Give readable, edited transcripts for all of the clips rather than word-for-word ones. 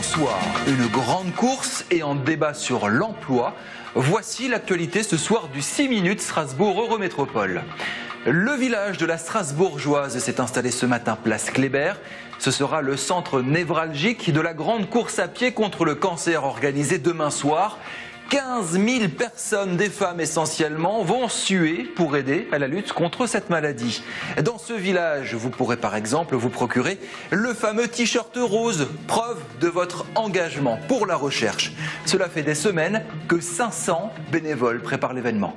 Bonsoir. Une grande course et un débat sur l'emploi. Voici l'actualité ce soir du 6 minutes Strasbourg-Eurométropole. Le village de la Strasbourgeoise s'est installé ce matin place Kléber. Ce sera le centre névralgique de la grande course à pied contre le cancer organisée demain soir. 15 000 personnes, des femmes essentiellement, vont suer pour aider à la lutte contre cette maladie. Dans ce village, vous pourrez par exemple vous procurer le fameux t-shirt rose, preuve de votre engagement pour la recherche. Cela fait des semaines que 500 bénévoles préparent l'événement.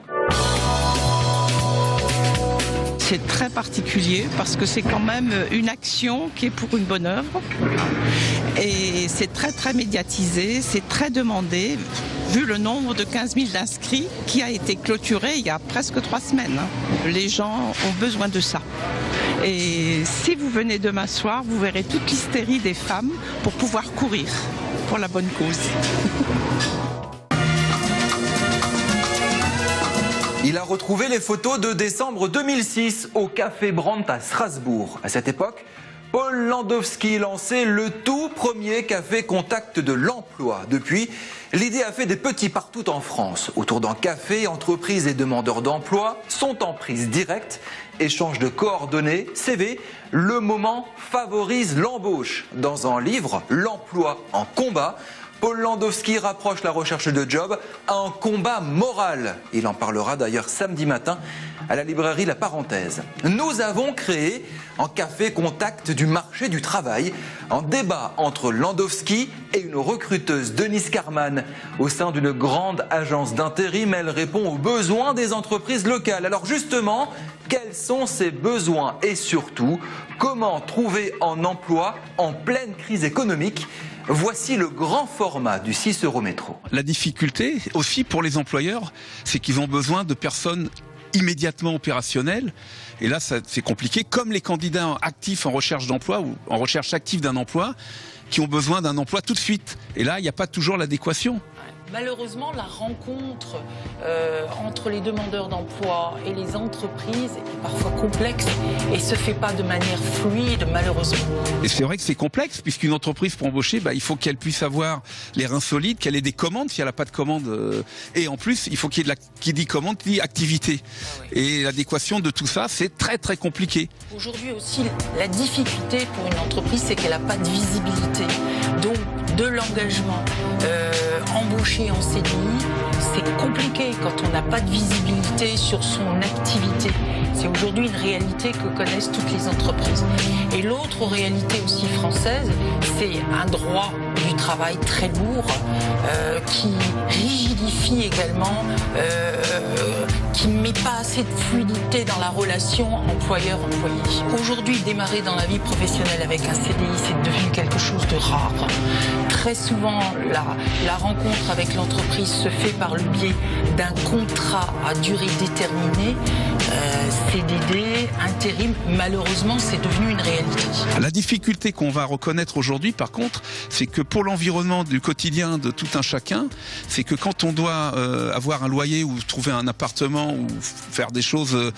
C'est très particulier parce que c'est quand même une action qui est pour une bonne œuvre et c'est très médiatisé, c'est très demandé vu le nombre de 15 000 inscrits qui a été clôturé il y a presque 3 semaines. Les gens ont besoin de ça. Et si vous venez demain soir, vous verrez toute l'hystérie des femmes pour pouvoir courir pour la bonne cause. Il a retrouvé les photos de décembre 2006 au Café Brandt à Strasbourg. À cette époque, Paul Landowski lançait le tout premier café contact de l'emploi. Depuis, l'idée a fait des petits partout en France. Autour d'un café, entreprises et demandeurs d'emploi sont en prise directe. Échange de coordonnées, CV, le moment favorise l'embauche. Dans un livre, L'emploi en combat, Paul Landowski rapproche la recherche de job à un combat moral. Il en parlera d'ailleurs samedi matin à la librairie La Parenthèse. Nous avons créé un café contact du marché du travail, un débat entre Landowski et une recruteuse, Denise Carman. Au sein d'une grande agence d'intérim, elle répond aux besoins des entreprises locales. Alors justement, quels sont ces besoins et surtout, comment trouver un emploi en pleine crise économique ? Voici le grand format du 6 Eurométro. La difficulté aussi pour les employeurs, c'est qu'ils ont besoin de personnes immédiatement opérationnelles. Et là, c'est compliqué, comme les candidats actifs en recherche d'emploi ou en recherche active d'un emploi, qui ont besoin d'un emploi tout de suite. Et là, il n'y a pas toujours l'adéquation. Malheureusement, la rencontre entre les demandeurs d'emploi et les entreprises est parfois complexe et se fait pas de manière fluide, malheureusement. Et c'est vrai que c'est complexe, puisqu'une entreprise pour embaucher, il faut qu'elle puisse avoir les reins solides, qu'elle ait des commandes, si elle n'a pas de commandes. Et en plus, il faut qu'il y ait qui dit commande, dit activité. Ah ouais. Et l'adéquation de tout ça, c'est très compliqué. Aujourd'hui aussi, la difficulté pour une entreprise, c'est qu'elle n'a pas de visibilité. Donc, de l'engagement embauché en CDI, c'est compliqué quand on n'a pas de visibilité sur son activité. C'est aujourd'hui une réalité que connaissent toutes les entreprises. Et l'autre réalité aussi française, c'est un droit du travail très lourd qui rigidifie également, qui ne met pas assez de fluidité dans la relation employeur-employé. Aujourd'hui, démarrer dans la vie professionnelle avec un CDI, c'est devenu quelque chose de rare. Très souvent, la rencontre avec l'entreprise se fait par le biais d'un contrat à durée déterminée, CDD, intérim. Malheureusement, c'est devenu une réalité. La difficulté qu'on va reconnaître aujourd'hui, par contre, c'est que pour l'environnement du quotidien de tout un chacun, c'est que quand on doit avoir un loyer ou trouver un appartement ou faire des choses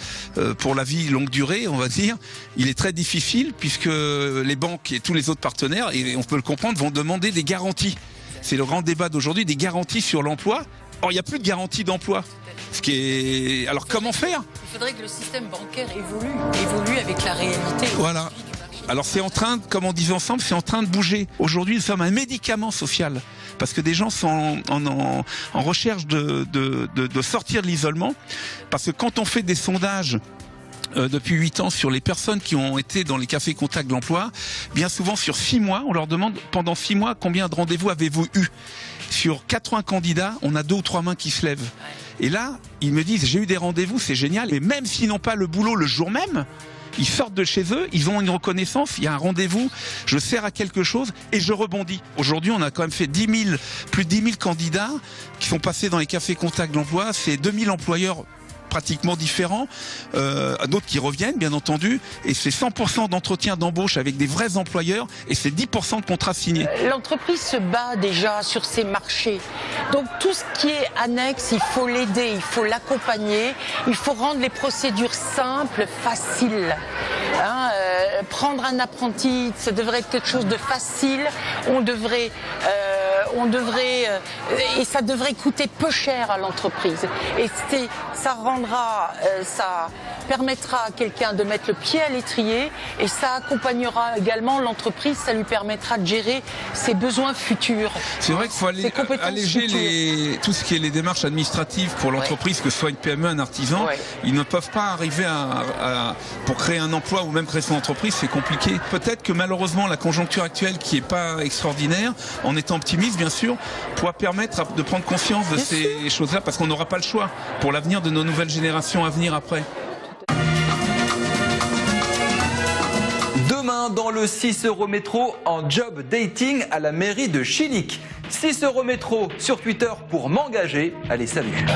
pour la vie longue durée, on va dire, il est très difficile puisque les banques et tous les autres partenaires, et on peut le comprendre, vont demander des garanties. C'est le grand débat d'aujourd'hui, des garanties sur l'emploi. Or, il n'y a plus de garantie d'emploi. Alors, comment faire ? Il faudrait que le système bancaire évolue avec la réalité. Voilà. Alors, c'est en train, comme on disait ensemble, c'est en train de bouger. Aujourd'hui, nous sommes un médicament social. Parce que des gens sont en recherche de sortir de l'isolement. Parce que quand on fait des sondages depuis 8 ans sur les personnes qui ont été dans les cafés contact de l'emploi, bien souvent sur 6 mois, on leur demande pendant 6 mois combien de rendez-vous avez-vous eu. Sur 80 candidats, on a 2 ou 3 mains qui se lèvent. Et là, ils me disent j'ai eu des rendez-vous, c'est génial. Et même s'ils n'ont pas le boulot le jour même, ils sortent de chez eux, ils ont une reconnaissance, il y a un rendez-vous, je sers à quelque chose et je rebondis. Aujourd'hui, on a quand même fait plus de 10 000 candidats qui sont passés dans les cafés contact de l'emploi. C'est 2000 employeurs pratiquement différents, d'autres qui reviennent bien entendu, et c'est 100% d'entretien d'embauche avec des vrais employeurs et c'est 10% de contrats signés. L'entreprise se bat déjà sur ses marchés, donc tout ce qui est annexe, il faut l'aider, il faut l'accompagner, il faut rendre les procédures simples, faciles. prendre un apprenti, ça devrait être quelque chose de facile. On devrait et ça devrait coûter peu cher à l'entreprise. Et ça permettra à quelqu'un de mettre le pied à l'étrier et ça accompagnera également l'entreprise, ça lui permettra de gérer ses besoins futurs. C'est vrai qu'il faut alléger tout ce qui est les démarches administratives pour l'entreprise, que ce soit une PME, un artisan. Ils ne peuvent pas arriver pour créer un emploi ou même créer son entreprise, c'est compliqué. Peut-être que malheureusement la conjoncture actuelle qui est pas extraordinaire, en étant optimiste bien sûr, pourra permettre de prendre conscience de ces choses-là, parce qu'on n'aura pas le choix pour l'avenir de nos nouvelles générations à venir après. Demain, dans le 6 € métro, en job dating à la mairie de Chinique. 6 € métro sur Twitter pour m'engager. Allez, salut.